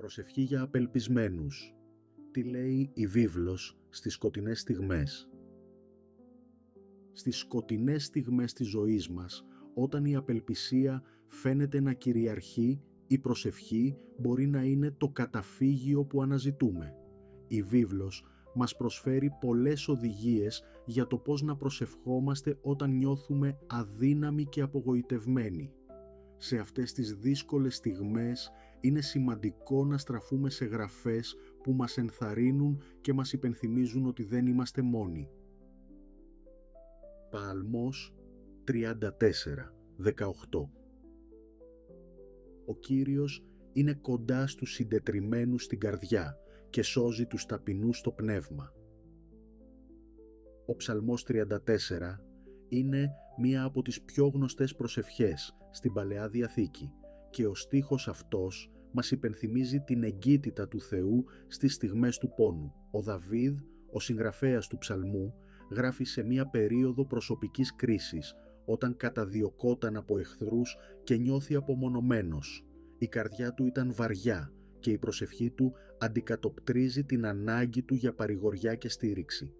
Προσευχή για απελπισμένους. Τι λέει η βίβλος στις σκοτεινές στιγμές. Στις σκοτεινές στιγμές της ζωής μας, όταν η απελπισία φαίνεται να κυριαρχεί, η προσευχή μπορεί να είναι το καταφύγιο που αναζητούμε. Η βίβλος μας προσφέρει πολλές οδηγίες για το πώς να προσευχόμαστε όταν νιώθουμε αδύναμοι και απογοητευμένοι. Σε αυτές τις δύσκολες στιγμές είναι σημαντικό να στραφούμε σε γραφές που μας ενθαρρύνουν και μας υπενθυμίζουν ότι δεν είμαστε μόνοι. Παλμός 34:18. Ο Κύριος είναι κοντά στους συντετριμμένους στην καρδιά και σώζει τους ταπεινούς στο πνεύμα. Ο Ψαλμός 34 είναι μία από τις πιο γνωστές προσευχές στην Παλαιά Διαθήκη και ο στίχος αυτός μας υπενθυμίζει την εγκύτητα του Θεού στις στιγμές του πόνου. Ο Δαβίδ, ο συγγραφέας του ψαλμού, γράφει σε μία περίοδο προσωπικής κρίσης, όταν καταδιωκόταν από εχθρούς και νιώθει απομονωμένος. Η καρδιά του ήταν βαριά και η προσευχή του αντικατοπτρίζει την ανάγκη του για παρηγοριά και στήριξη.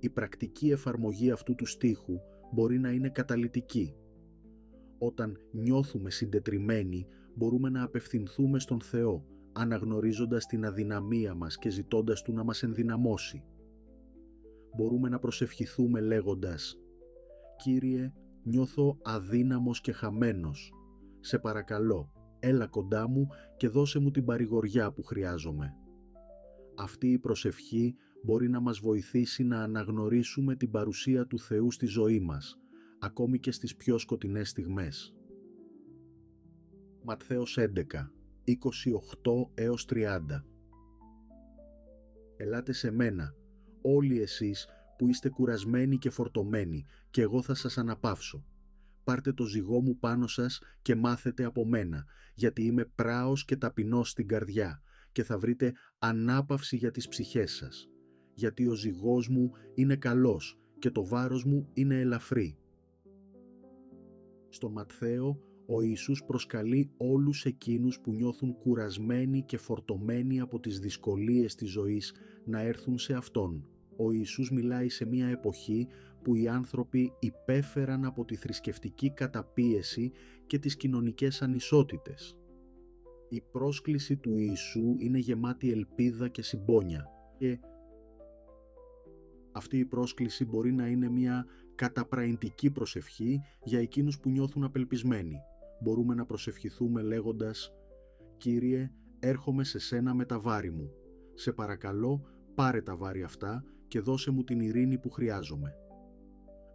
Η πρακτική εφαρμογή αυτού του στίχου μπορεί να είναι καταλυτική. Όταν νιώθουμε συντετριμμένοι, μπορούμε να απευθυνθούμε στον Θεό, αναγνωρίζοντας την αδυναμία μας και ζητώντας Του να μας ενδυναμώσει. Μπορούμε να προσευχηθούμε λέγοντας «Κύριε, νιώθω αδύναμος και χαμένος. Σε παρακαλώ, έλα κοντά μου και δώσε μου την παρηγοριά που χρειάζομαι». Αυτή η προσευχή μπορεί να μας βοηθήσει να αναγνωρίσουμε την παρουσία του Θεού στη ζωή μας, ακόμη και στις πιο σκοτεινές στιγμές. Ματθαίος 11, 28-30. Ελάτε σε μένα, όλοι εσείς που είστε κουρασμένοι και φορτωμένοι, και εγώ θα σας αναπαύσω. Πάρτε το ζυγό μου πάνω σας και μάθετε από μένα, γιατί είμαι πράος και ταπεινός στην καρδιά, και θα βρείτε ανάπαυση για τις ψυχές σας. Γιατί ο ζυγός μου είναι καλός και το βάρος μου είναι ελαφρύ. Στον Ματθαίο, ο Ιησούς προσκαλεί όλους εκείνους που νιώθουν κουρασμένοι και φορτωμένοι από τις δυσκολίες της ζωής να έρθουν σε Αυτόν. Ο Ιησούς μιλάει σε μια εποχή που οι άνθρωποι υπέφεραν από τη θρησκευτική καταπίεση και τις κοινωνικές ανισότητες. Η πρόσκληση του Ιησού είναι γεμάτη ελπίδα και συμπόνια και αυτή η πρόσκληση μπορεί να είναι μια καταπραϊντική προσευχή για εκείνους που νιώθουν απελπισμένοι. Μπορούμε να προσευχηθούμε λέγοντας «Κύριε, έρχομαι σε σένα με τα βάρη μου. Σε παρακαλώ, πάρε τα βάρη αυτά και δώσε μου την ειρήνη που χρειάζομαι».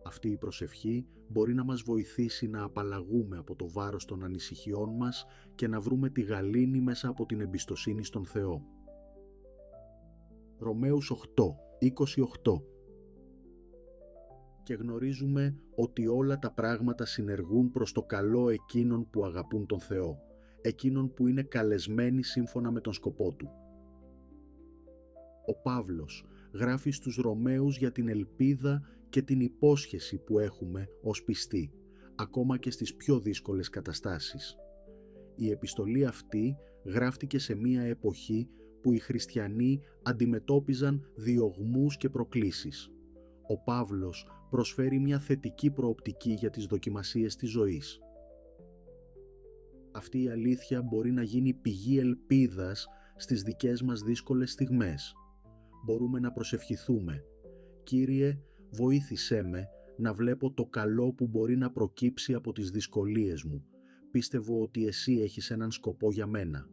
Αυτή η προσευχή μπορεί να μας βοηθήσει να απαλλαγούμε από το βάρος των ανησυχιών μας και να βρούμε τη γαλήνη μέσα από την εμπιστοσύνη στον Θεό. Ρωμαίους 8, 28. Και γνωρίζουμε ότι όλα τα πράγματα συνεργούν προς το καλό εκείνων που αγαπούν τον Θεό, εκείνων που είναι καλεσμένοι σύμφωνα με τον σκοπό Του. Ο Παύλος γράφει στους Ρωμαίους για την ελπίδα και την υπόσχεση που έχουμε ως πιστοί, ακόμα και στις πιο δύσκολες καταστάσεις. Η επιστολή αυτή γράφτηκε σε μία εποχή που οι χριστιανοί αντιμετώπιζαν διωγμούς και προκλήσεις. Ο Παύλος προσφέρει μια θετική προοπτική για τις δοκιμασίες της ζωής. Αυτή η αλήθεια μπορεί να γίνει πηγή ελπίδας στις δικές μας δύσκολες στιγμές. Μπορούμε να προσευχηθούμε «Κύριε, βοήθησέ με να βλέπω το καλό που μπορεί να προκύψει από τις δυσκολίες μου. Πίστευω ότι Εσύ έχεις έναν σκοπό για μένα».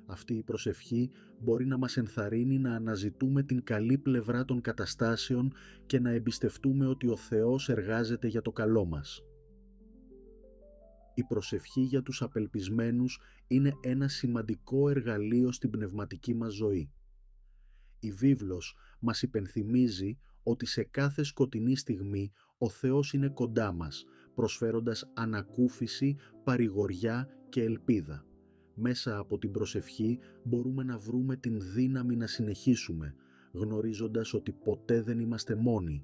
Αυτή η προσευχή μπορεί να μας ενθαρρύνει να αναζητούμε την καλή πλευρά των καταστάσεων και να εμπιστευτούμε ότι ο Θεός εργάζεται για το καλό μας. Η προσευχή για τους απελπισμένους είναι ένα σημαντικό εργαλείο στην πνευματική μας ζωή. Η βίβλος μας υπενθυμίζει ότι σε κάθε σκοτεινή στιγμή ο Θεός είναι κοντά μας, προσφέροντας ανακούφιση, παρηγοριά και ελπίδα. Μέσα από την προσευχή μπορούμε να βρούμε την δύναμη να συνεχίσουμε, γνωρίζοντας ότι ποτέ δεν είμαστε μόνοι.